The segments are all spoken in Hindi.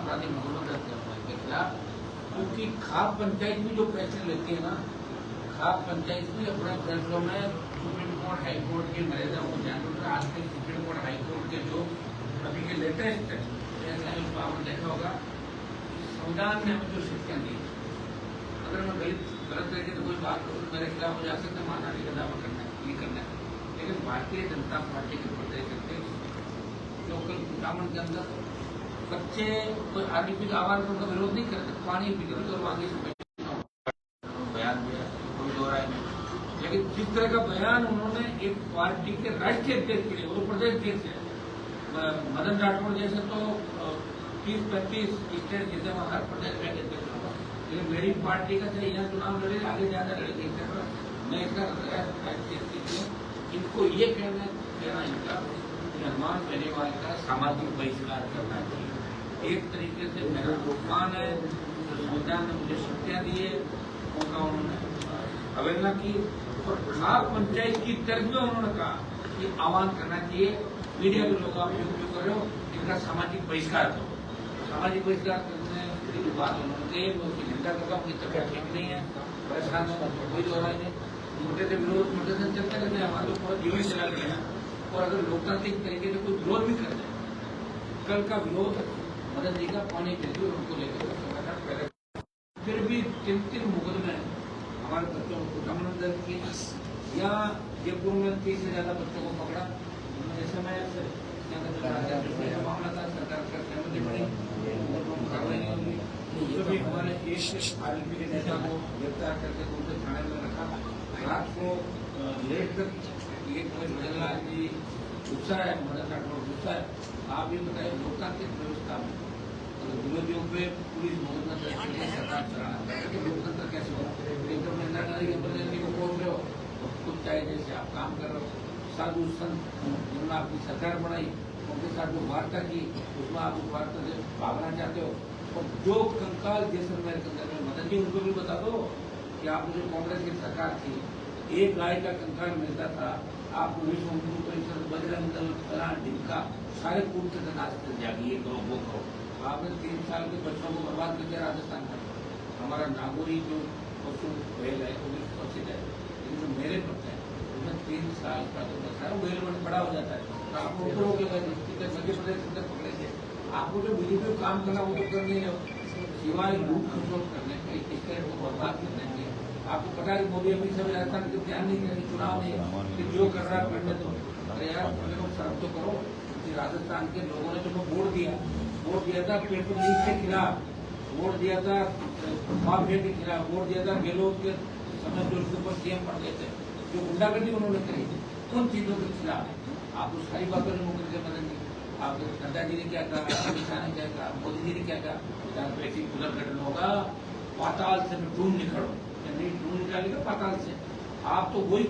आपराधिक मुकदमा दर्ज करना इनके खिलाफ, क्योंकि खाप पंचायत भी जो फैसले लेती है ना, खाप पंचायत भी अपने फैसलों में सुप्रीम कोर्ट हाई कोर्ट की मर्यादा को ध्यान रखकर आज तक सुप्रीम कोर्ट हाई कोर्ट के जो अभी के लेटेस्ट फैसला है उसको आपने देखा होगा, संविधान ने हमें जो शिक्षा दी, अगर मैं गलत तरीके से कोई बात करूँ तो मेरे खिलाफ मुझे आ सकता माना का दावा करना है, ये करना है, लेकिन भारतीय जनता पार्टी के प्रदेश अध्यक्ष लोकल ग्रामीण के अंदर बच्चे कोई आरडीपी का आह्वान उनका विरोध नहीं करते, पानी पी कर तो आगे बयान दिया, कोई दो राय नहीं, लेकिन जिस तरह का बयान उन्होंने एक पार्टी के राष्ट्रीय अध्यक्ष के लिए, वो प्रदेश अध्यक्ष है, मदन राठौड़ जैसे तो 30-35 स्टेट जीते हुए हर प्रदेश में अध्यक्ष होगा, लेकिन मेरी पार्टी का चाहे यहाँ चुनाव लड़े आगे ज्यादा लड़े, मैं इसका राष्ट्रीय अध्यक्ष हूँ, इनको ये कहना इनका निर्माण बेनीवाल का सामाजिक बहिष्कार करना चाहिए। एक तरीके से मेरा अपमान है, जो संविधान ने मुझे शक्तियां दी है उनका उन्होंने अवहेलना की, और खाप पंचायत की तर्ज में उन्होंने कहा कि आह्वान करना चाहिए, मीडिया के लोग आप जो कर रहे हो इनका सामाजिक बहिष्कार करो। सामाजिक बहिष्कार करने की बात उन्होंने कही, मैं उसकी निंदा करता हूँ, तबियत ठीक नहीं है, परेशान है, कोई दो राय नहीं, मोटे से विरोध मोटे से चलते रहते हैं, हमारे पूरा जीवन चला गया, और अगर लोकतांत्रिक तरीके से कोई विरोध भी कर जाए, कल का विरोध मदन जी का पानी के लिए उनको लेकर फिर भी 3 मुकदमे हमारे बच्चों को रामनंदन की या जयपुर में 30 से ज्यादा बच्चों को पकड़ा, जैसे मैं मामला था, सरकार का सहमति बनी, कार्रवाई नहीं होगी, उसमें भी हमारे एक आरएलपी के नेता को गिरफ्तार करके दूसरे थाने में रखा, रात को लेट तक एक मदन लाल जी गुस्सा है, मदन राठौड़ गुस्सा है, आप ये बताइए लोकतांत्रिक व्यवस्था में अगर विरोधियों पे पुलिस मुकदमा सरकार चलाना चाहिए तो लोकतंत्र कैसे होगा? एकदम इंदिरा गांधी के प्रधानमंत्री को बोल रहे हो और खुद चाहे जैसे आप काम कर रहे हो, साधु संत जिन्होंने आपकी सरकार बनाई उनके साथ जो वार्ता की उसमें आप उस वार्ता से भागना चाहते हो, और जो कंकाल जैसलमेर के अंदर में मदन जी उनको भी बता दो कि आप जो कांग्रेस की सरकार थी, एक गाय का कंकाल मिलता था, आप विश्व हिंदू परिषद बजरंग दल फला ढिमका सारे कूटते थे, नाचते जागी ये करो वो करो, आपने 3 साल के बच्चों को बर्बाद कर दिया राजस्थान में। हमारा नागौरी जो पशु बैल है वो भी प्रसिद्ध है, लेकिन जो मेरे पत्र है उसमें 3 साल का जो बच्चा है बैल बन बड़ा हो जाता है, तो आप ऊपर हो गए मध्य प्रदेश के अंदर पकड़े थे, आपको जो बीजेपी को काम करना वो तो कर नहीं रहे, सिवाय लूट खसोट करने के स्टेट को बर्बाद करने के। आपको पता है मोदी अभी सब राजस्थान को ध्यान नहीं करेंगे, चुनाव नहीं कि जो कर रहा है करने दो, अरे यार शर्म तो करो कि राजस्थान के लोगों ने जो वोट दिया था पेपर लीक के खिलाफ, वोट दिया था माफिया के खिलाफ, वोट दिया था गहलोत के समय जो उसके ऊपर सीएम पड़ गए थे, जो गुंडागर्दी उन्होंने करी थी उन चीजों के खिलाफ आप उस सारी बातों ने मुकर के मदद की। आप नड्डा जी ने क्या कहा, अमित शाह ने क्या कहा, मोदी जी ने क्या कहा, बेसिक पुनर्गठन होगा, पाताल से ढूंढ निकलो, नहीं ढूंढ निकालेगा पाताल से। आप तो वही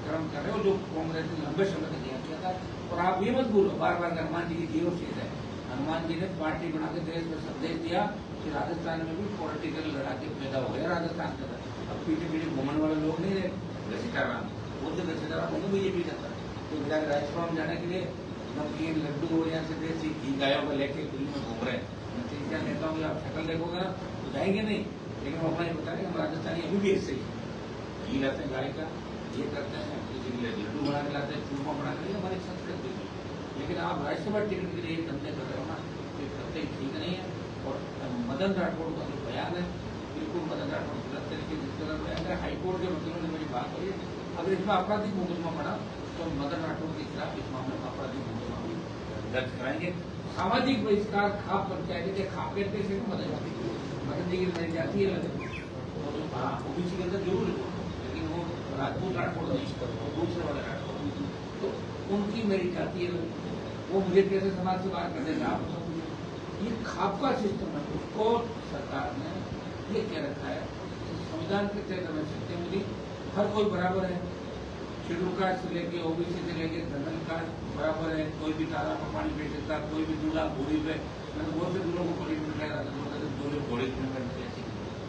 क्रम कर रहे हो जो कांग्रेस ने लंबे समय तक किया था, और आप ये मत भूलो बार बार हनुमान जी की जीरो सीट है, हनुमान जी ने पार्टी बना के देश में संदेश दिया कि राजस्थान में भी पॉलिटिकल लड़ाके पैदा हो गए राजस्थान के अंदर, अब पीछे घूमने वाले लोग नहीं रहे, सीताराम वो तो सीताराम उन्हें बीजेपी करता है, तो विधायक राजसभा में जाने के लिए नमकीन लड्डू और यहाँ से देसी घी गायों को लेके दिल्ली में घूम रहे हैं, तीन नेताओं की आप शक्ल देखोगे ना तो जाएंगे नहीं, लेकिन वो अपना ये बता रहे हम राजस्थानी अभी भी ऐसे ही घी लाते हैं गाय का, ये करते हैं, किसी के लिए लड्डू बना के लाते हैं, चूरमा बना के, हमारी संस्कृति है। लेकिन आप राज्यसभा टिकट के लिए एक धंधे कर रहे हो ना, तो ये करते ठीक नहीं है। और मदन राठौड़ का जो बयान है बिल्कुल मदन राठौड़ गलत तरीके से बयान है, हाईकोर्ट के वकीलों ने मेरी बात करी, अगर इसमें आपराधिक मुकदमा पड़ा तो मदन राठौड़ के खिलाफ इस मामले में आपराधिक मुकदमा भी दर्ज कराएंगे। सामाजिक बहिष्कार खाप पंचायत के खाप कहते से मदन जी की मेरी जाती है ओबीसी के अंदर जरूर है, लेकिन वो राजपूत राठौड़ नहीं, दूसरे वाले राठौड़, तो उनकी मेरी जाती है, वो मुझे कैसे समाज से बाहर कर देगा। ये खाप का सिस्टम है, उसको सरकार ने ये कह रखा है संविधान के तहत हमें शक्ति मिली, हर कोई बराबर है, शेड्यूल कास्ट से लेके ओबीसी से लेके जनरल कास्ट बराबर है, कोई भी तालाब में पानी बेच सकता, कोई भी दूल्हा घोड़ी पे, मैंने बहुत से दूल्हों को पुलिस बिठाया था, दूल्हे घोड़े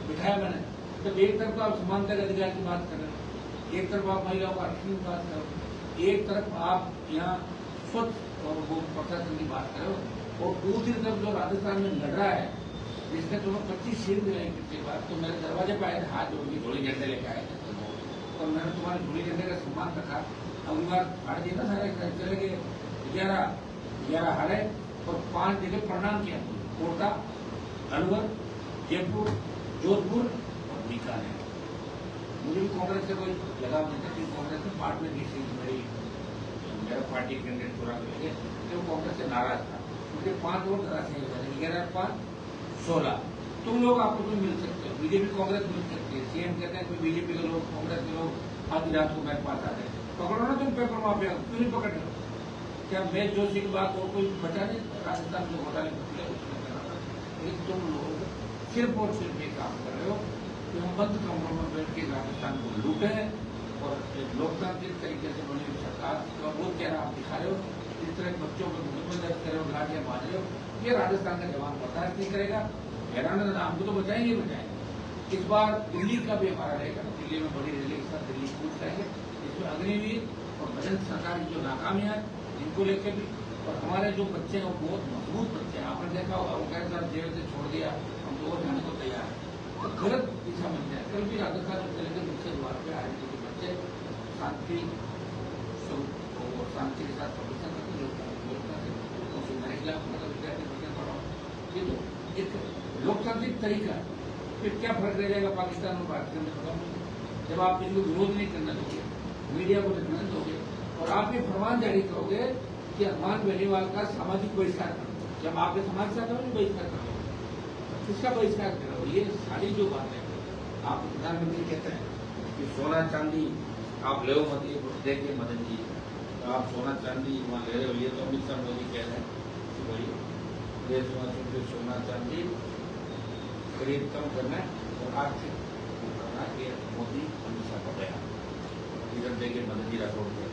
बिठाया मैंने। जब एक तरफ आप समानता के अधिकार की बात कर रहे हो, एक तरफ आप महिलाओं का आरक्षण की बात कर रहे हो, एक तरफ आप यहाँ स्वच्छ और वो प्रशासन की बात कर रहे हो, और दूसरी तरफ जो राजस्थान में लड़ रहा है, जिसने तुम्हें 25 सीट दिलाई पिछली बार, तो मेरे दरवाजे पर आए थे, हाथ जोड़ के धोली झंडे लेके आए थे, और मैंने तुम्हारे धोली झंडे का सम्मान रखा। अगली बार हार जीता सारे चले गए, 11 हारे और 5 जगह प्रणाम किया, कोटा, अलवर, जयपुर, जोधपुर और बीकानेर। मुझे भी कांग्रेस से कोई लगाव नहीं था, क्योंकि कांग्रेस में पार्ट में मेरा पार्टी कैंडिडेट पूरा करेंगे, तो कांग्रेस से नाराज था। मुझे 5 वोट नाराज नहीं होता, 11, 5, 16। तुम लोग आपको भी मिल सकते हो, बीजेपी कांग्रेस मिल सकती है। सीएम कहते हैं कि बीजेपी के लोग, कांग्रेस के लोग आधी रात को मेरे पास आते हैं, पकड़ो ना तुम पेपर माफिया, क्यों नहीं पकड़ रहे? क्या मेज जोशी की बात और कोई बचा नहीं? राजस्थान के घोटाले लेकिन तुम लोग सिर्फ और सिर्फ ये काम कर रहे हो कि हम बंद कमरों में बैठ के राजस्थान को लूटे हैं, और लोकतांत्रिक तरीके से बनी हुई सरकार का वो चेहरा आप दिखा रहे हो। इस तरह बच्चों को मुकदमे दर्ज करे हो, लाठियां मार रहे हो, ये राजस्थान का जवान बर्दाश्त नहीं करेगा। हैरान हमको तो बचाएंगे बचाएंगे। इस बार दिल्ली का भी हमारा रहेगा, दिल्ली में बड़ी रैली के साथ दिल्ली कूद जाएंगे। इसमें अग्निवीर और बजट सरकार की जो नाकामियां है, इनको लेकर भी, और हमारे जो बच्चे हैं वो बहुत मजबूत बच्चे हैं। आपने देखा होगा, वो कहते हैं जेल से छोड़ दिया, हम तो वो जाने को तैयार है, तो गलत दिशा मिल जाए। कल भी राजस्थान में चले गए मुख्य द्वार पे आए थे बच्चे, शांति और शांति के साथ प्रदर्शन करते ये तो एक लोकतांत्रिक तरीका है। फिर क्या फर्क रह जाएगा पाकिस्तान और भारत में? खत्म जब आप इनको विरोध नहीं करने दोगे, मीडिया को दिखाने दोगे, और आप ये फरमान जारी करोगे कि हनुमान बेनीवाल का सामाजिक बहिष्कार करो, जब आपके समाज से करो बहिष्कार करो, किसका बहिष्कार करो? ये सारी जो बात है, आप प्रधानमंत्री कहते हैं कि सोना चांदी आप ले मत, ये देखिए मदन जी, आप सोना चांदी वहाँ ले रहे हो, ये तो अमित शाह मोदी कह रहे हैं कि भाई देशवासियों से सोना चांदी खरीद कम करना और आर्थिक करना, ये मोदी अमित शाह का बयान। इधर देखिए मदन जी राठौड़ के,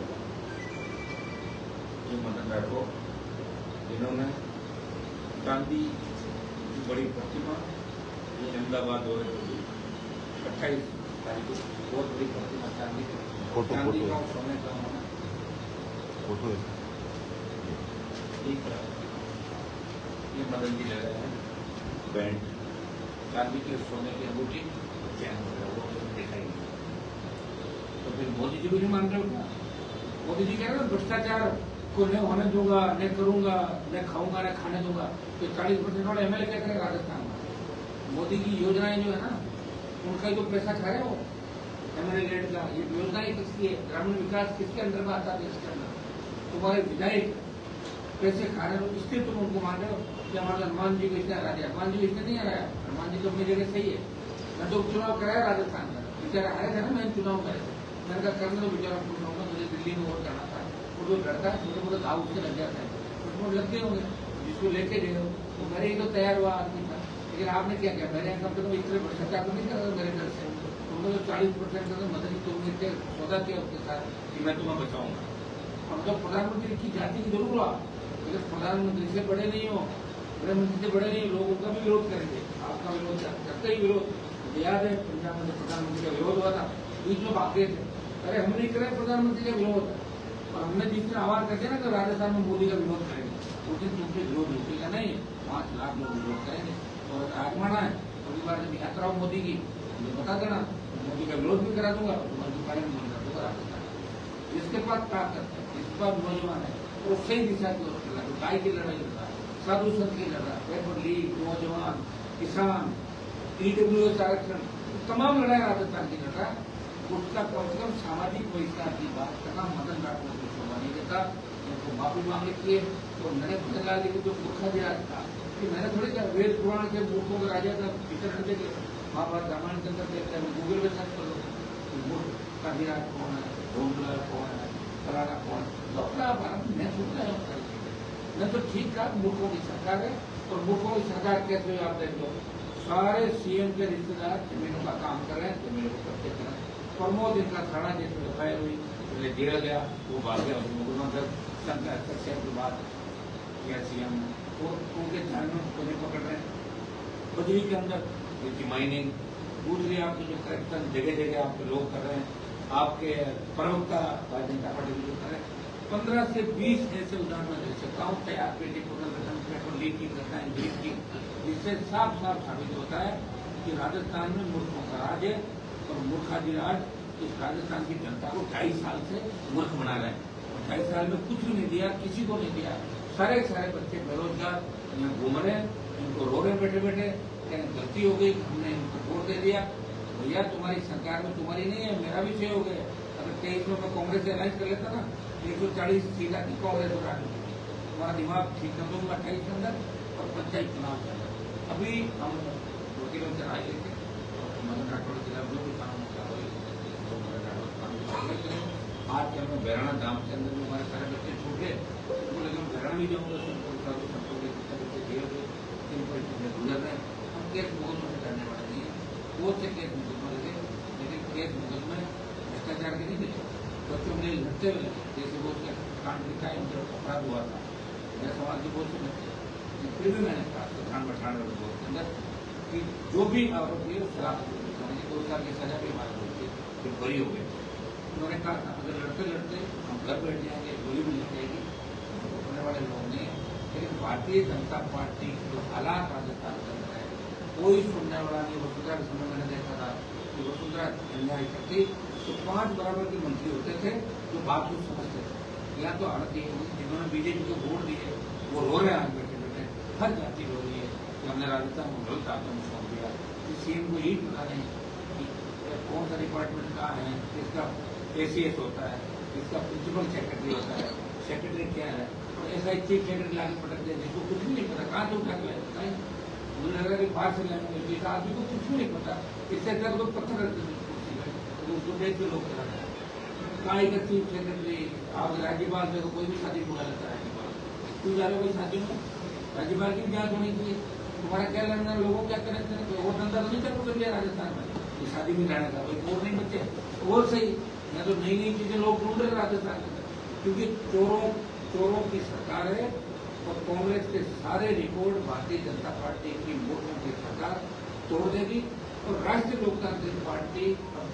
ये मदन राठौड़, इन्होंने गांधी की बड़ी प्रतिमा, ये अहमदाबाद हो रही होगी 28 तारीख को, बहुत बड़ी प्रतिमा चांदी चांदी का सोने का होना फोटो ठीक है। ये मदन जी ले रहे हैं बैंड, चांदी के सोने की अंगूठी, चैन वो दिखाई। तो फिर मोदी जी को नहीं मान रहे हो क्या? मोदी जी कह रहे हैं भ्रष्टाचार को न होने दूंगा, न करूंगा, न खाऊंगा, न खाने दूंगा। तो 40% वाले एमएलए क्या करें राजस्थान में? मोदी की योजनाएं जो है ना, उनका जो पैसा खा रहे हो एमएलए रेट का, ये योजनाएं किसकी है? ग्रामीण विकास किसके अंदर में आता है? इसके अंदर तुम्हारे विधायक पैसे खा रहे हो, इसलिए तुम उनको मान रहे हो कि हमारे हनुमान जी को इसने हरा दिया। हनुमान जी को इसने नहीं हराया, हनुमान जी तो अपनी जगह सही है। मैं तो चुनाव कराया राजस्थान का, बेचारा हारे थे ना, मैंने चुनाव कराया था, मैंने कहा करने तो बेचारा पूछ रहा हूँ, मुझे दिल्ली में वोट करना था। वो जो लड़ता है छोटे मोटे दाव उससे लग जाता है, उसमें लग गए होंगे, जिसको लेके गए हो वो मेरे ही तो तैयार हुआ आदमी था। लेकिन आपने क्या किया? मैंने कम से कम इस तरह भ्रष्टाचार तो नहीं करा मेरे घर से। तुमने तो 40% मदद तुमने सौदा किया उसके साथ कि मैं तुम्हें बचाऊंगा। हम तो प्रधानमंत्री की जाति की जरूर हुआ, लेकिन प्रधानमंत्री से बड़े नहीं हो, गृहमंत्री से बड़े नहीं, लोग उनका भी विरोध करेंगे, आपका विरोध करते ही विरोध। मुझे याद है पंजाब में प्रधानमंत्री का विरोध हुआ था, बीच में भाग गए थे, अरे हम नहीं करें प्रधानमंत्री का विरोध, और हमने जिस दिन आवाज करते ना तो राजस्थान में मोदी का विरोध करेंगे, उस दिन तुमसे विरोध रुकेगा नहीं, 5 लाख लोग विरोध करेंगे। और आगमना है अगली बार जब यात्रा हो मोदी की, मुझे बता देना, मोदी का विरोध भी करा दूंगा, तुम्हारी दुकानें भी बंद कर दूंगा राजस्थान। जिसके पास ताकत है, जिसके पास नौजवान है, वो सही दिशा की ओर चल रहा है, गाय की लड़ाई लड़ रहा है, साधु संत की लड़ रहा है, पेपर लीग, नौजवान, किसान, ईडब्ल्यूएस आरक्षण, तमाम लड़ाई राजस्थान की लड़ रहा है। उसका कम से कम सामाजिक बहिष्कार की बात करना मदन राठौड़ को शोभा नहीं देता। उनको माफी मांगनी चाहिए। तो मैंने भजन लाल जी को जो दुखा दिया था कि मैंने थोड़ी क्या वेद पुराण के मूर्खों का राजा का पिक्चर हटते के महाभारत रामायण के अंदर देखते हैं, गूगल पे सर्च कर लो मूर्ख का विराट कौन है, ढोंगला कौन है, फलाना कौन है, तो अपना भारत में सुनता है। मैं तो ठीक ठाक मूर्खों की सरकार है, और मूर्खों की सरकार कैसे हुई आप देख लो, सारे सीएम के रिश्तेदार जमीनों का काम कर रहे हैं, जमीनों को कब्जे कर रहे हैं। प्रमोद इनका थाना जिसमें एफआईआर हुई, पहले दिया गया, वो भाग गया, मुकदमा के बाद किया सीएम, और उनके ध्यान में उनको नहीं पकड़ रहे हैं। बजरी के अंदर जिनकी माइनिंग, दूसरी आपकी जो करप्शन जगह जगह आपके लोग कर रहे हैं, आपके प्रवक्ता भारतीय जनता पार्टी जो कर रहे हैं, 15 से 20 ऐसे उदाहरण दे सकता हूँ तैयार पेटी पेपर लीक की घटनाएं लीक की, जिससे साफ साफ साबित होता है कि राजस्थान में मूर्खों का राज है और मूर्खाधिराज इस राजस्थान की जनता को 2.5 साल से मूर्ख बना रहे हैं। 2.5 साल में कुछ भी नहीं दिया, किसी को नहीं दिया। सारे बच्चे बेरोजगार यहाँ घूम रहे हैं, इनको रो रहे बैठे बैठे, कहीं गलती हो गई, हमने इनको वोट दे दिया। भैया तुम्हारी सरकार में तुम्हारी नहीं है, मेरा भी सहयोग है। अगर 23 में कोंग्रेस से अलायंस कर लेता ना 140 सीटा की कांग्रेस उठा लेती, तुम्हारा दिमाग ठीक कर दूंगा 28 के अंदर और पंचायत चुनाव के अंदर। अभी हम वकीलों से राय लेते मदन राठौड़ जिला जो भी काम आज क्या मैं बैराना गांव के अंदर में हमारे सारे बच्चे छूटे, उनको लेकिन बैराना भी जाऊंगा गुजर रहे हैं। हम केस मुकदमे से करने वाले नहीं है, कोर्ट से केस मुकदमा लगे, लेकिन केस मुकदमे भ्रष्टाचार के नहीं देते। बच्चों ने लड़ते हुए जैसे वो उसका कांड दिखा है, उनका अपराध हुआ था, मेरे समाज के बहुत से बच्चे, फिर भी मैंने कहा सुल्तान बठान के अंदर कि जो भी आरोपी है वो शराब 2 साल की सजा भी हमारे हुई थी, फिर बरी हो गई। उन्होंने कहा था अगर लड़ते लड़ते हम घर बैठ जाएंगे, गोली भी लग जाएगी, होने वाले लोग नहीं है। लेकिन भारतीय जनता पार्टी जो हालात राजस्थान के अंदर है, कोई सुनने वाला नहीं। वसुंधरा के समय मैंने देखा था कि वसुंधरा अन्याय करती तो 5 बराबर के मंत्री होते थे जो बात को समझते थे। या तो हालत ये जिन्होंने बीजेपी को वोट दिए वो रो रहे हैं आज बैठे बैठे, हर जाति रो रही है कि हमने राजस्थान को गलत हाथों में सौंप दिया। सीएम को यही पता नहीं कि कौन सा डिपार्टमेंट कहाँ है, किसका ACS होता है, किसका प्रिंसिपल सेक्रेटरी होता है, सेक्रेटरी क्या है, और ऐसा ही चीफ सेक्रेटरी लाके पटक दिया जिसको कुछ भी नहीं पता, कहाँ से उठा के लाए। मुझे लग रहा है कि बाहर से लाएंगे, इस आदमी को कुछ भी नहीं पता, इससे अच्छा तो पत्थर रखते थे उसको देख के लोग करा कहाँ का चीफ सेक्रेटरी। आप राज्यपाल से तो कोई भी शादी बुला लेता है, राज्यपाल क्यों जा रहे हो शादी में, राज्यपाल की जांच होनी चाहिए। तुम्हारा क्या लड़ना, लोगों क्या करेक्शन है, वो धंधा तो नहीं कर लिया राजस्थान में, ये शादी में रहने का कोई वोट नहीं बचे, और सही या तो नई नई चीजें लोग ढूंढ रहे राजस्थान के अंदर, क्योंकि चोरों की सरकार है और कांग्रेस के सारे रिकॉर्ड भारतीय जनता पार्टी की वोटों की सरकार तोड़ देगी और राष्ट्रीय लोकतांत्रिक पार्टी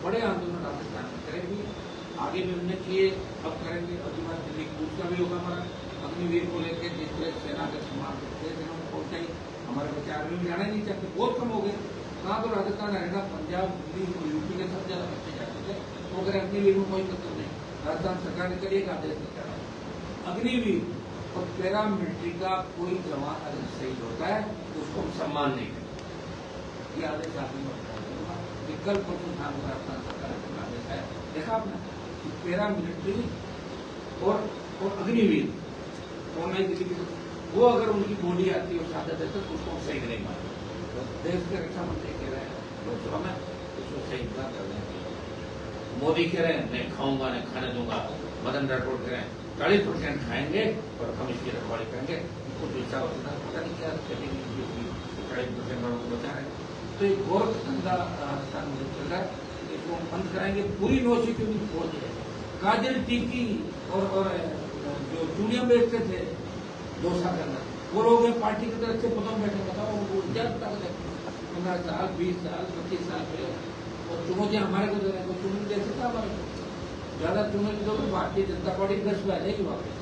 बड़े आंदोलन राजस्थान में करेगी। आगे भी हमने किए, अब करेंगे। अगली बार दिल्ली कूच का भी होगा हमारा, अग्निवीर को लेकर जिस तरह सेना के सम्मान दिनों में पहुंचाई, हमारे बच्चे आर्मी में जाना नहीं चाहते, बहुत कम हो गए। कहाँ तो राजस्थान, हरियाणा, पंजाब, दिल्ली और यूपी के सब ज्यादा बच्चे जाते थे, तो अगर अग्निवीर में कोई मतलब नहीं, राजस्थान सरकार ने करिएगा आदेश सरकार अग्निवीर और पैरामिलिट्री का कोई जवान अगर शहीद होता है तो उसको हम सम्मान नहीं करते। ये आदेश आपने विकल्प राजस्थान सरकार का आदेश है, देखा आपने पैरामिलिट्री और अग्निवीर और नई दिल्ली की वो अगर उनकी बॉडी आती है और शहादत देते तो उसको शहीद नहीं मानते। तो देश के रक्षा मंत्री कह रहे हैं लोकसभा में उसको शहीद ना कर देंगे, मोदी कह रहे हैं नहीं खाऊंगा नहीं खाने दूंगा, मदन राठौड़ कह रहे हैं 40% खाएंगे और हम इसकी रखवाली करेंगे, उनको दूसरा पता नहीं क्या 40% लोगों को बचा है। तो एक बहुत गंदा राजस्थान में चल रहा है, इसको हम बंद कराएंगे। पूरी नौसी की उनको बोल दिया, काजल टीकी और जो चूड़ियां बेचते थे 2 साल के अंदर वो लोग पार्टी की तरफ से पता बैठे, बताओ उनको ज्यादा 15 साल 20 साल 25 साल पहले और चुनौतियां हमारे को दे रहे हैं, तो चुनौती दे सकता हमारे को ज्यादा चुनौती दो तो भारतीय जनता पार्टी 10 में आ जाएगी वापस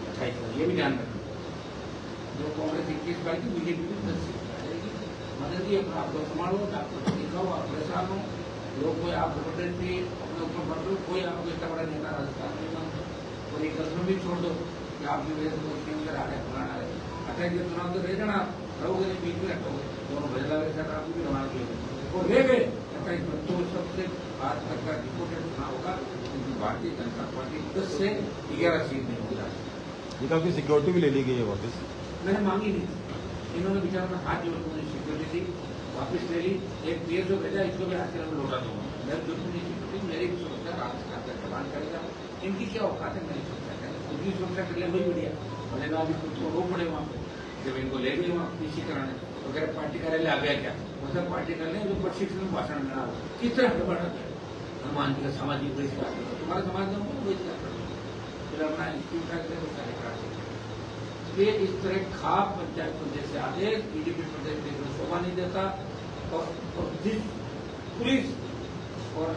28 में, ये भी ध्यान रखना। जो कांग्रेस 21 पार्टी बीजेपी भी 10 सीट आ जाएगी। मदद जी अपना आपको संभालो, आपको दिखाओ, आप परेशान हो, लोग कोई आप जबरदस्ती अपने ऊपर बढ़ लो, कोई आपको इतना बड़ा नेता राजस्थान में मानते और एक कदम भी छोड़ दो कि आपकी वजह से कोई अंदर आ रहे पुराना है 28 के चुनाव तो रह जाना, रहोगे नहीं बीच में रखोगे, दोनों भजला के साथ आपको भी रवाना किए और रह गए 28 में। तो सबसे आज तक का रिपोर्टेड चुनाव होगा, भारतीय जनता पार्टी 10 से 11 सीट नहीं होगी। ये काफी सिक्योरिटी भी ले ली गई है वापस, मैंने मांगी नहीं, इन्होंने बेचारा हाथ जोड़ के सिक्योरिटी दी, वापस ले ली। एक PSO भेजा, इसको भी हाथ में लौटा दूंगा, मेरे जो सिक्योरिटी मेरी भी सुरक्षा राजस्थान का प्रदान करेगा। इनकी क्या औकात है मेरी सुरक्षा करें, उनकी सुरक्षा कर ले वही बढ़िया भले ना अभी खुद को रो पड़े वहाँ पे, जब इनको ले गए वहाँ पीसी कराने वगैरह पार्टी कार्यालय आ गया क्या वो सब पार्टी कार्यालय जो प्रशिक्षण भाषण देना किस तरह से बढ़ा गया हनुमान जी का सामाजिक बहिष्कार तुम्हारा समाज में बहिष्कार कर फिर अपना इंस्टीट्यूट करते वो सारे करा सकते। इसलिए इस तरह खाप पंचायत प्रदेश से आदेश बीजेपी प्रदेश में शोभा नहीं देता और जिस पुलिस और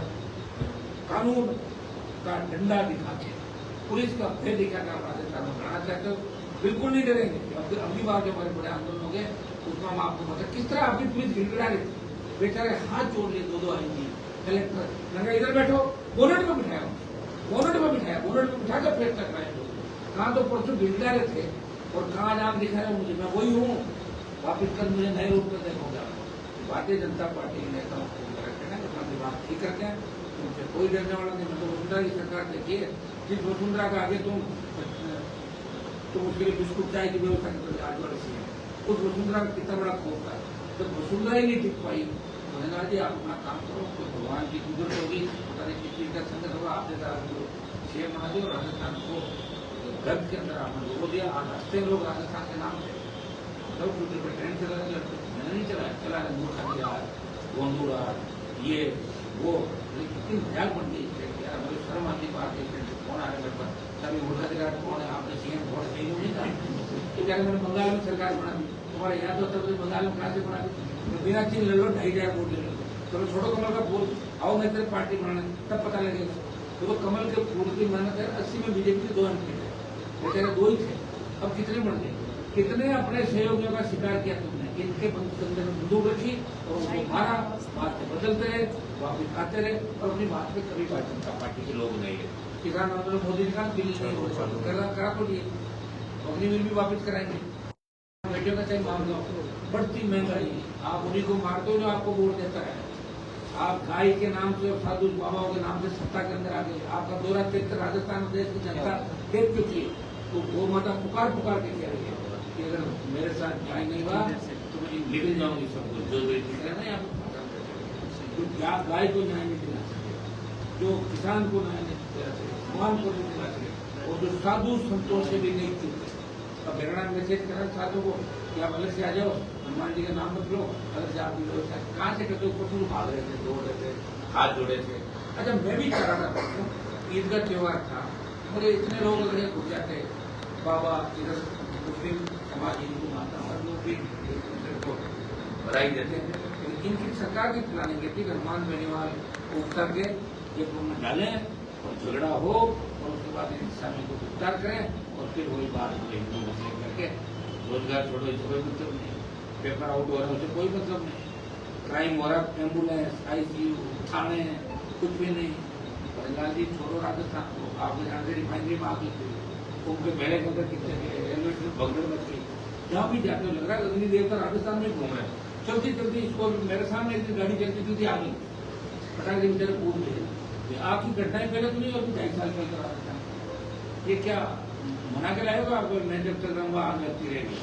कानून का डंडा दिखा के पुलिस का भय दिखाकर आप राजस्थान में बढ़ाना चाहते हो, बिल्कुल नहीं डरेंगे। अगली बार जब हमारे बड़े आंदोलन हो गए उसमें हम आपको बता किस तरह आपकी पुलिस गिड़गिड़ा रही थी, बेचारे हाथ जोड़ लिए दो आएंगी कलेक्टर, मैंने इधर बैठो, बोनट में बिठाया, बोनट में बिठाकर फैसला कराए। कहाँ तो परसों गिड़गिड़ा रहे थे और कहाँ आज आप दिखा रहे हो मुझे, मैं वही हूँ, वापिस कर मुझे नए रूप में देखोगा। भारतीय जनता पार्टी के नेताओं को कहना कि अपनी बात ठीक करते हैं, उनसे कोई डरने वाला नहीं। मतलब वसुंधरा की सरकार देखिए, जिस वसुंधरा का आगे तुम उसके लिए बिस्कुट चाय की व्यवस्था करते आज वाले सी है, उस वसुंधरा का कितना बड़ा खौफ था। जब वसुंधरा ही नहीं टिक पाई तो है ना जी, आप अपना काम करो, तो भगवान की गुजर होगी, पता नहीं किस चीज का संकट होगा। आप जैसा सीएम बना दिया राजस्थान को गर्भ के अंदर आपने लोगो दिया। आज हंसते लोग राजस्थान के नाम से, लोग ट्रेन चला मैंने नहीं चला मूर्खा गोंदूरा ये वो, कितनी मजाक बन गई यार, मुझे शर्म आती बात है। कौन आ रहा है तभी उठा दिया, कौन है आपने सीएम वोट नहीं नहीं था, तो क्या मैंने बंगाल में सरकार बना दी, तुम्हारे यहाँ तो तब बंगाल में कहाँ से बना दी, बिना चीज ले लो 2,500 वोट ले लो, चलो छोड़ो कमल का फूल, आओ मैं तेरे पार्टी बनाने, तब पता लगेगा। तो कमल के फूल की मेहनत है। 80 में बीजेपी के 2 MP थे, बेचारे 2 ही थे, अब कितने बढ़ गए, कितने अपने सहयोगियों का शिकार किया तुमने, इनके कंधे में बंदूक रखी और उनको मारा, बात से बदलते रहे, वापिस आते रहे और अपनी बात पे कभी भारतीय जनता पार्टी के लोग नहीं है। किसान आंदोलन मोदी जी का बिल नहीं करा तो लिए अग्निवीर भी वापिस कराएंगे। बेटियों का चाहे मामला हो, बढ़ती महंगाई, आप उन्हीं को मारते हो जो आपको वोट देता है। आप गाय के नाम से और साधु बाबाओं के नाम से सत्ता के अंदर आ गए। आपका दौरा क्षेत्र राजस्थान में देश की जनता देख चुकी है, तो गौ माता पुकार के कह रही है कि अगर मेरे साथ न्याय नहीं हुआ तो मैं निकल जाऊंगी सब कुछ। जो दिख रहा है ना यहाँ पर, आप गाय को न्याय नहीं दिला सके, जो किसान को न्याय नहीं दिला सके, भगवान को नहीं दिला सके, और जो साधु संतों से भी नहीं चुके। अब मेरा मैसेज करा साधु को कि आप अलग से आ जाओ, हनुमान जी का नाम मत लो, अलग से आपकी व्यवस्था कहाँ से करते हो, कुछ भाग रहे थे, दौड़ रहे थे, हाथ जोड़े थे। अच्छा मैं भी कह रहा था, ईद का त्योहार था, मुझे इतने लोग अगर घुस जाते, बाबा इधर मुस्लिम समाज हिंदू माता और लोग भी एक दूसरे को बधाई देते हैं, लेकिन इनकी सरकार की प्लानिंग है कि हनुमान बेनीवाल को उतर के एक रूम में डालें और झगड़ा हो और उसके बाद इन इस्लामी को गिरफ्तार करें और फिर वही बात हिंदू मुस्लिम करके रोजगार छोड़ो, इससे कोई मतलब नहीं, पेपर आउट हो रहा है उससे कोई मतलब नहीं, क्राइम हो रहा है, एम्बुलेंस ICU थाने कुछ भी नहीं। लाल जी छोड़ो राजस्थान को, आपने यहाँ से रिफाइनरी में आग लगी, उनके मेले के अंदर कितने रेलवे स्टेशन भगदड़ मच गई, जहाँ भी जाते हो लग रहा है अग्नि देवता राजस्थान में घूम रहे हैं। चलती इसको मेरे सामने एक गाड़ी चलती थी आगे पटाखे के बेचारे कूद गए। आपकी घटनाएं पहले तो नहीं होती, 2.5 साल पहले राजस्थान, ये क्या मना के लाएगा आपको, मैं जब तक रहूंगा आग लगती रहेगी।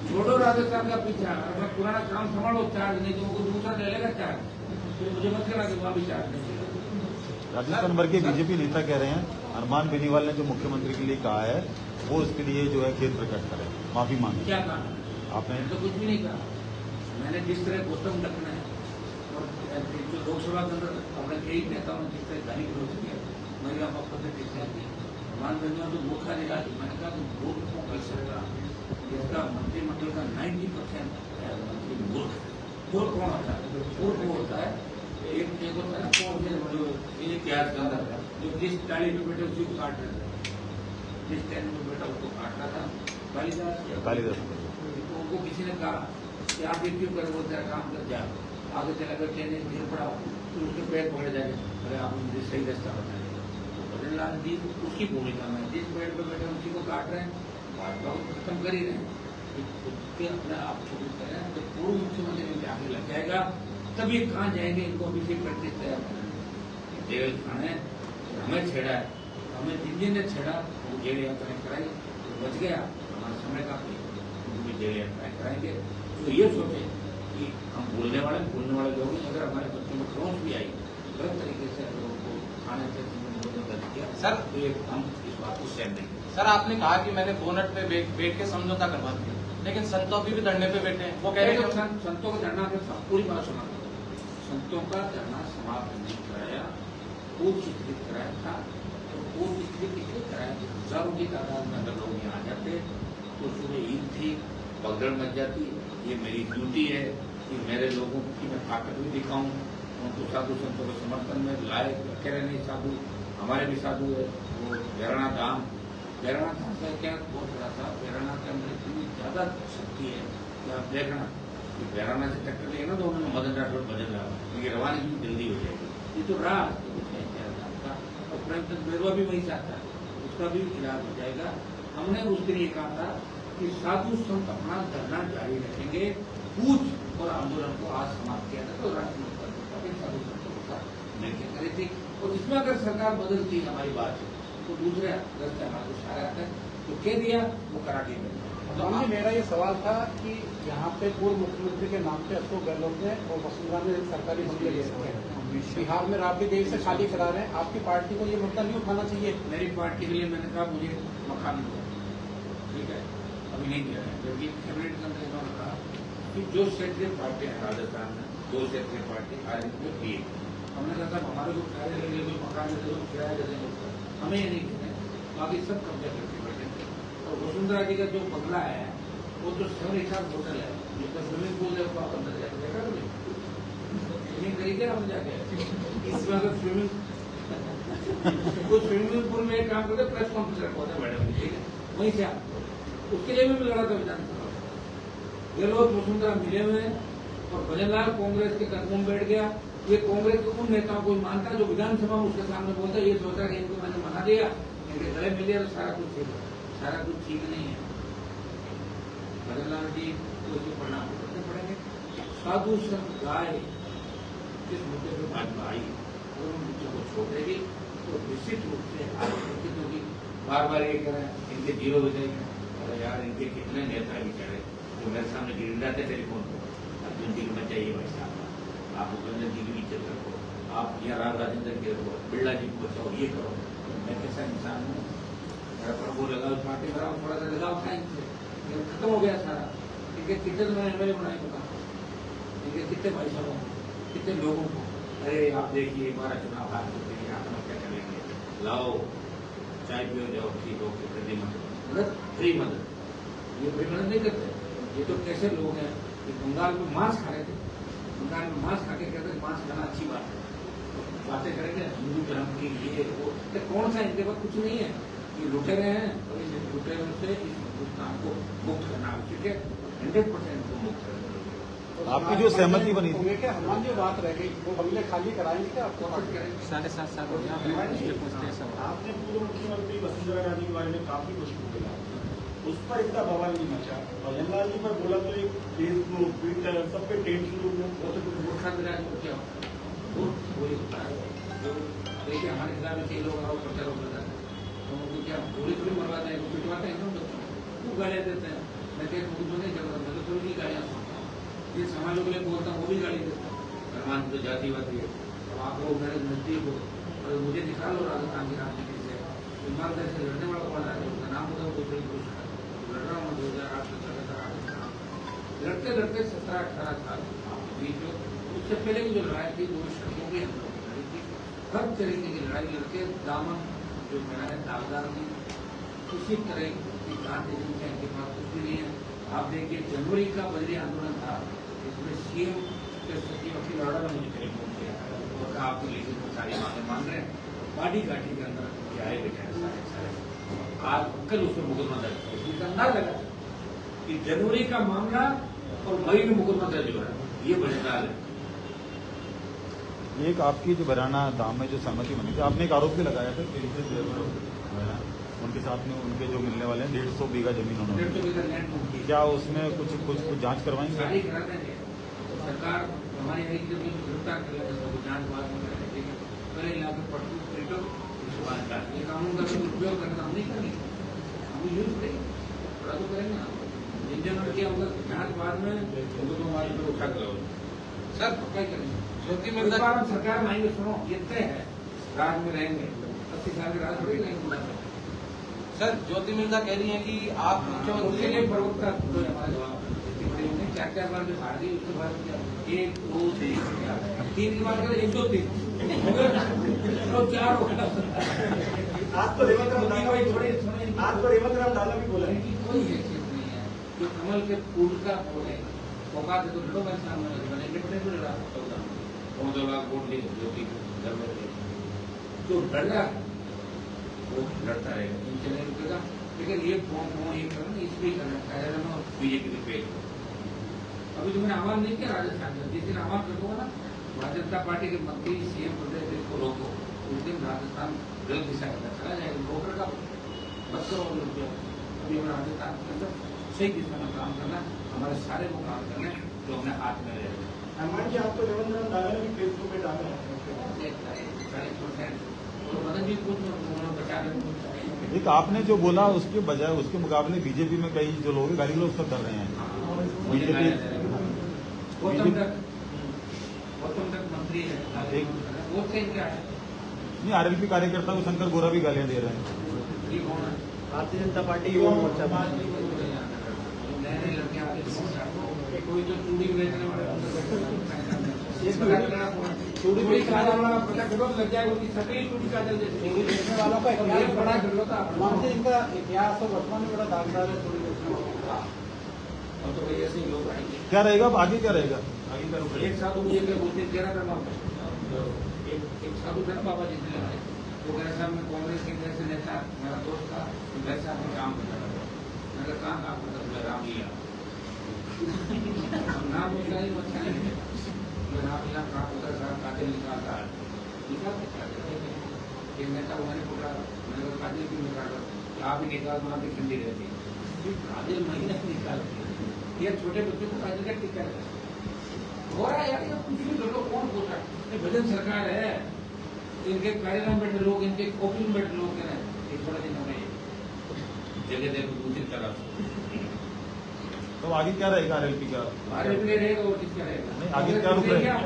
छोड़ो राजस्थान का पीछा, अगर पुराना काम संभालो, चार्ज नहीं तो उनको दूसरा ले लेगा चार्ज, तो मुझे मत कहना कि वहाँ भी चार्ज नहीं। राजस्थान भर के बीजेपी नेता कह रहे हैं हनुमान बेनीवाल ने जो मुख्यमंत्री के लिए कहा है वो उसके लिए जो है खेद प्रकट करे, माफी मांगे। क्या कहा आपने? तो कुछ भी नहीं कहा। मैंने जिस तरह गौतम लखना है और जो लोकसभा के अंदर अपने कई नेताओं ने जिस तरह गाली विरोध किया, महिला पक्ष से टिप्पणी की, हनुमान बेनीवाल तो मूर्खा निकाल, मैंने कहा तुम वोट क्यों कर सकता, इसका मंत्रिमंडल का 90% मंत्री मूर्ख। मूर्ख कौन होता है? मूर्ख वो होता है एक होता है जो इतिहास के अंदर जो जिस डाली में बैठे उसी को काट रहे थे, जिस टैन में बैठा उसको काट रहा था कालिदास। तो उनको किसी ने कहा कि आप ये क्यों कर, वो तेरा काम कर जा, आगे चला कर ट्रेन गिर पड़ा तो उसके पैर पकड़े जाए, अरे आप मुझे सही रास्ता बताएंगे। तो भजन लाल जी उसकी भूमिका में जिस पेड़ पर बैठे उसी को काट रहे हैं, भाजपा को खत्म कर ही रहे हैं, उसके अपने आप छोड़ कर रहे हैं। तो पूर्व मुख्यमंत्री में आगे लग जाएगा तभी कहाँ जाएंगे, इनको अभी प्रैक्टिस तैयार करें। जेल खाने हमें छेड़ा है, हमें जिन ने छेड़ा वो जेल यात्राएं कराई, तो बच गया हमारा समय का, भी जेल यात्राएं कराएंगे। तो ये सोचे कि हम बोलने वाले लोग हैं, अगर हमारे बच्चों में क्रोध भी आई, गलत तरीके से अगर उनको खाने से किया सर, तो ये हम इस बात को सहन नहीं। सर आपने कहा कि मैंने बोनट पे बैठ के समझौता करवा दिया, लेकिन संतों अभी भी धरने पे बैठे हैं, वो कह रहे हैं संतों का धरना पूरी बात सुना, संतों का धरना समाप्त नहीं कराया, पूर्व चित्रित कराया था। तो पूर्व चित्रित इसलिए कराया कि हजारों की तादाद में अगर लोग यहाँ आ जाते तो सुबह ईद थी, भगदड़ मच जाती। ये मेरी ड्यूटी है कि मेरे लोगों की मैं ताकत भी दिखाऊं, उनको साधु संतों के समर्थन में लाए, कह रहे नहीं साधु हमारे भी साधु है वो बेराना धाम का क्या बहुत रहा था। बेराना के अंदर इतनी ज्यादा शक्ति है कि आप देखना कि बेराना से टक्कर लेगा ना तो उन्होंने मदन राठौर बदल रहा क्योंकि रवानगी जल्दी हो जाएगी। ये तो रहा का और प्रेमचंद बेरवा भी वही चाहता है, उसका भी इलाज हो जाएगा। हमने उस दिन ये कहा था कि साधु संत अपना धरना जारी रखेंगे, कूच और आंदोलन को आज समाप्त किया था। तो राष्ट्रीय साधु संतों के साथ मिलकर करी थी और इसमें अगर सरकार बदलती हमारी बात तो दूसरे रास्ते हमारे को सारा आता है तो कह दिया वो करा के तो मेरा ये सवाल था कि यहाँ पे पूर्व मुख्यमंत्री के नाम पे अशोक गहलोत ने और वसुंधरा ने सरकारी बंगले ले रखे हैं, बिहार में राबड़ी देवी से खाली करा रहे हैं। आपकी पार्टी को ये मुद्दा नहीं उठाना चाहिए? मेरी पार्टी के लिए मैंने कहा मुझे मकान दो, ठीक है, अभी नहीं दिया है। जबकि कैबिनेट के अंदर इन्होंने कहा कि जो क्षेत्रीय पार्टी है राजस्थान में 2 क्षेत्रीय पार्टी आरएनपी में भी हमने कहा था हमारे को कार्य लगे कोई मकान दे दो, किराया दे देंगे, हमें ये नहीं देना, बाकी सब कब्जा करके बैठे। और वसुंधरा जी का जो बंगला है वो तो शहर हिसाब होटल है, जिसका स्विमिंग पूल है आप अंदर जाकर देखा नहीं करेंगे हम जाके इसमें अगर स्विमिंग वो स्विमिंग पूल में एक काम करते प्रेस कॉन्फ्रेंस रखवाते मैडम, ठीक है, वहीं से उसके लिए भी लड़ा था विधानसभा। ये लोग वसुंधरा मिले हुए हैं और भजनलाल कांग्रेस के कदमों में बैठ गया। ये कांग्रेस के उन नेताओं को मानता जो विधानसभा में उसके सामने बोलता है, ये सोचा कि इनको मैंने मना दिया, इनके गले मिल गया तो सारा कुछ ठीक नहीं है। भजनलाल जी को इसके परिणाम भुगतने पड़ेंगे। साधु संत गाय जिस मुद्दे पर भाजपा आई और उन मुद्दों को छोड़ेगी तो निश्चित रूप से क्योंकि बार बार ये कह रहे हैं इनके 0 हो जाएंगे। अरे यार इनके कितने नेता बेचारे जो मेरे सामने गिर जाते टेलीफोन पर, अर्जुन जी को मैं चाहिए भाई साहब, आप उपेंद्र जी की इज्जत रखो, आप यहाँ राव राजेंद्र की रखो, बिरला जी को बचाओ, ये करो। मैं कैसा इंसान हूँ, मेरा प्रभु लगाओ पार्टी में रहा थोड़ा सा लगाओ टाइम से खत्म हो गया सारा। ठीक है, कितने तो मैंने एमएलए बनाए बता, ठीक है, कितने भाई साहबों को, कितने लोगों को, अरे आप देखिए 12 चुनाव हार चुके हैं, आप क्या करेंगे, लाओ चाय पियो जाओ, ठीक हो, फ्री मदद, फ्री मदद, ये फ्री मदद नहीं करते। ये तो कैसे लोग हैं कि बंगाल में मांस खा रहे थे, बंगाल में मांस खा के कहते मांस खाना अच्छी बात है, बातें करेंगे हिंदू धर्म की ये वो, कौन सा इनके पास कुछ नहीं है, ये लुटेरे हैं और इन लुटेरों से इस हिंदुस्तान को मुक्त करना आवश्यक है, 100% को मुक्त करना। आपकी जो सहमति बनी थी क्या हनुमान जी बात रह गई, वो बंगले खाली कराएंगे क्या? आपको करेंगे 7.5 साल हो गया। आपने पूर्व मुख्यमंत्री वसुंधरा राजे के बारे में काफी कुछ बोला, उस पर इतना बवाल नहीं मचा। भजनलाल जी पर बोला तो एक फेसबुक ट्विटर सब पे ट्रेंड शुरू हुआ, वो तो कुछ मूर्खा दिला को क्या होता है, वही होता है। जो देखिए हमारे खिलाफ में कई लोग आओ प्रचार होता है तो उनको क्या गोली थोड़ी मरवाते हैं, पिटवाते हैं, वो गालियाँ देते हैं। मैं कहता हूँ जो नहीं जब मैं तो थोड़ी की गालियाँ सुनता हूँ, ये समाजों के लिए बोलता हूँ वो भी गाली देता हूँ। मेहमान तो जातिवादी है, तो आप लोग मेरे नजदीक हो और मुझे निकाल लो राजस्थान की राजनीति से, ईमानदारी से लड़ने वाला कौन है, उसका नाम बताओ तो कोई पुरुष है। लड़ रहा हूँ 2008 से लड़ते लड़ते 17-18 साल बीच में, उससे पहले की जो लड़ाई थी वो शर्तों की हम लोग लड़ी थी, हर तरीके की लड़ाई लड़के दामन जो मेरा है दागदार थी, उसी तरह की क्रांति जिनसे इनके पास कुछ भी नहीं है। आप देखिए जनवरी का बजरी आंदोलन था, इसमें सीएम के सचिव अखिल अरोड़ा ने मुझे टेलीफोन किया और कहा आपकी लिखित में सारी मांगे मान रहे हैं, बाडी घाटी के अंदर क्या है बेचारे सारे आज कल उसमें मुकदमा दर्ज है। इसका अंदाज लगा कि जनवरी का मामला और मई में मुकदमा दर्ज हो रहा है, ये भजनलाल है। एक आपकी जो बराना दाम में जो सहमति बनी थी, आपने एक आरोप भी लगाया था कि उनके साथ में उनके जो मिलने वाले हैं 150 बीघा जमीन उन्होंने, 150 बीघा लैंड उनकी क्या उसमें कुछ जांच करवाएंगे? सारी करा देंगे तो सरकार हमारी नई जमीन गिरफ्तार कर लेंगे, जांच बाद में करेंगे, पहले इलाके पट्टू प्रिंटो उसके बाद जांच। ये कानून का उपयोग करना हम नहीं करेंगे, हम यूज करेंगे, थोड़ा तो करेंगे ना। जिन जनों की अगर जांच बाद में उनको तो हमारे पर उठा कर सर पक्का ही करेंगे। इस बार हम सरकार में आएंगे, सुनो ये तय है, राज में रहेंगे, 80 साल के राज थोड़ी रहेंगे। सर ज्योति मिर्जा कह रही है कि आप मुख्यमंत्री उसके लिए प्रवक्ता तो हमारा जवाब इतनी बड़ी होंगे, 4-4 बार जो हार गई उसके बाद क्या 1 2 3 की बात करें 1 2 3 तो 4 हो गया। आज तो रेवंत राम दादा थोड़ी आज तो रेवंत राम दादा भी बोला है इनकी कोई हैसियत नहीं है, जो कमल के फूल का फूल है औकात तो लड़ो मैं सामने बने इंडिपेंडेंट लड़ा 14 लाख वोट ले ज्योति घर में जो लड़ रहा है वो लड़ता रहेगा, नीचे नहीं रुकेगा। लेकिन ये ये करना इसलिए करना है बीजेपी के पेज को। अभी तो मैंने आह्वान नहीं किया राजस्थान में, जिस दिन आह्वान कर दूंगा ना भारतीय जनता पार्टी के मंत्री सीएम प्रदेश को रोको, उस दिन राजस्थान गलत दिशा करता चला जाएगा। रोकर का बस करो लोग। अभी हमें राजस्थान के अंदर सही दिशा में काम करना, हमारे सारे को काम करना है जो अपने हाथ में रहेगा। हनुमान जी आपको देवेंद्र दादा ने भी फेसबुक पे डाला है 40% तो मदन जी कुछ बचा रहे। एक आपने जो बोला उसके बजाय उसके मुकाबले बीजेपी में कई जो लोग गाली गलौज कर रहे हैं। बीजेपी गौतम तक मंत्री है, वो से क्या है? नहीं, आरएलपी कार्यकर्ता को शंकर गोरा भी गालियां दे रहे हैं। ये कौन है? भारतीय जनता पार्टी युवा मोर्चा नए नए लड़के आते हैं, कोई तो चूड़ी बेचने वाले चूड़ी बेचने वाला पता करो लग जाएगा, उसकी सफेद चूड़ी काजल चोरी बेचने वालों का इतिहास बड़ा हनुमान जी, इनका इतिहास और वर्तमान में बड़ा दागदार है चोरी बेचने वालों का। और तो भाई ऐसे ही लोग आएंगे। क्या रहेगा अब आगे, क्या रहेगा आगे का रुख? एक साधु मुझे क्या बोलते हैं, तेरा करना एक साधु था ना बाबा जी से, वो कह रहा था मैं कांग्रेस के जैसे नेता, मेरा दोस्त था, वैसा मैं काम करता था। मैंने कहा काम करता था रामलीला नाम उसका ही अच्छा नहीं है। रामलीला काम होता था, कातिल निकालता है, एक नेता को मैंने पकड़ा, मैंने कहा कातिल क्यों निकाल रहा, आप ही निकाल वहाँ भी ठंडी रहती है। कातिल महीने निकालती है, ये छोटे बच्चों को कातिल का टिक्का रहता है। हो रहा है यार, ये कुछ भी कर लो, कौन बोल रहा है? ये भजन सरकार है, इनके कार्यालय में बैठे लोग, इनके ऑफिस में बैठे लोग हैं, एक थोड़ा दिन हमें जगह देखो दूसरी तरफ। तो आगे क्या रहेगा आरएलपी का? आरएलपी रहेगा और किसका रहेगा? नहीं, आगे क्या रुख रहेगा?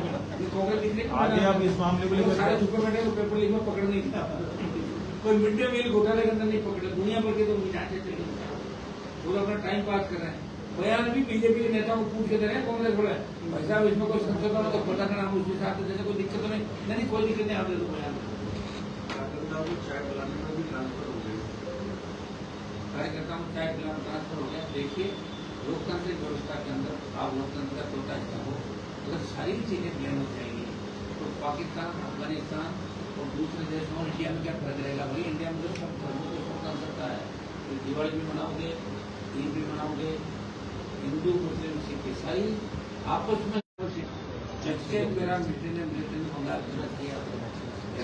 कांग्रेस किसने आगे आप इस मामले को लेकर सारे सुपर बैठे पेपर लीक में पकड़ नहीं था, कोई मिड डे मील घोटाले के अंदर नहीं पकड़े, दुनिया भर के तो मिटाते चले, वो अपना टाइम पास कर रहे हैं। बयान भी बीजेपी के नेताओं को पूछ के दे रहे हैं, कांग्रेस बोले भाई साहब इसमें कोई संशोधन हो तो पता करना, हम उस हिसाब से जैसे कोई दिक्कत तो नहीं, कोई दिक्कत नहीं, आप दे दो बयान। चाय पिलाने में भी ट्रांसफर हो गई, कार्यकर्ताओं में चाय पिलाना ट्रांसफर हो गया। देखिए लोकतांत्रिक व्यवस्था के अंदर आप लोकतंत्र का छोटा हिस्सा हो, अगर सारी चीजें प्लेन हो जाएंगी तो पाकिस्तान, अफगानिस्तान और दूसरे देशों और इंडिया में क्या फर्क रहेगा? भाई इंडिया में तो सब धर्मों को स्वतंत्रता है, दिवाली भी मनाओगे, ईद भी मनाओगे, हिंदू मुस्लिम सिख ईसाई आपस में जैसे मेरा मिलने बंगाल किया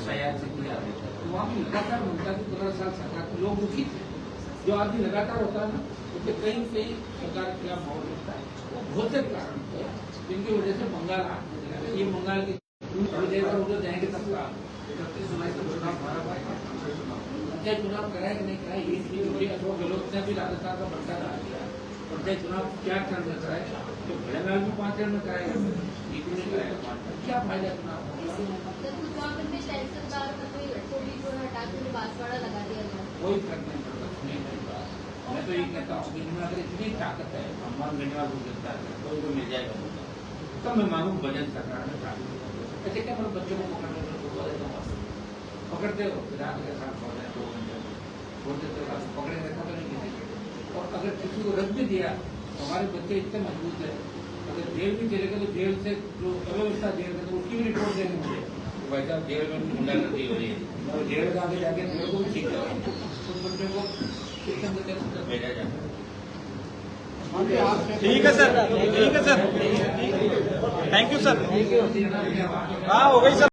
FIR से किया, तो वहाँ भी लगातार बनता है। 15 साल सरकार के लोग दुखी थे, जो आदमी लगातार होता है ना, उसके कहीं कहीं सरकार के खिलाफ माहौल रहता है, वो बहुत से कारण थे जिनकी वजह से बंगाल हाथ में चला गया। ये बंगाल की थोड़ी देर बाद उधर जाएंगे तब 31 जुलाई को चुनाव भरा, पंचायत चुनाव कराया कि नहीं कराया, ये अशोक गहलोत ने भी राजस्थान का बंटा करा दिया। पंचायत चुनाव क्या चरण में कराए, तो भैयालाल भी 5 चरण में कराएगा, नीति नहीं कराएगा 5 चरण, क्या फायदा चुनाव? कोई फर्क नहीं पड़ता, सुनिए मेरी बात, मैं तो ये कहता हूँ इनमें अगर इतनी ताकत है, सम्मान देने वाला जनता है, कोई को मिल जाएगा तब मैं मानूँ भजन सरकार में ताकत। ऐसे क्या मतलब बच्चों को पकड़ने में पकड़ते हो, रात के साथ छोड़ रहे 2 घंटे छोड़ देते हो, पकड़े रखा तो नहीं किसी। और अगर किसी को रख भी दिया तो हमारे बच्चे इतने मजबूत है, अगर जेल भी चलेगा तो जेल से जो अव्यवस्था जेल है तो उसकी भी रिपोर्ट देनी मुझे, भाई साहब जेल में गुंडागर्दी हो रही है, और जेल में आगे जाके मेरे को भी ठीक है, उस बच्चे को शिक्षण देते भेजा जाता है। ठीक है सर, ठीक है सर, थैंक यू सर। हाँ हो गई सर।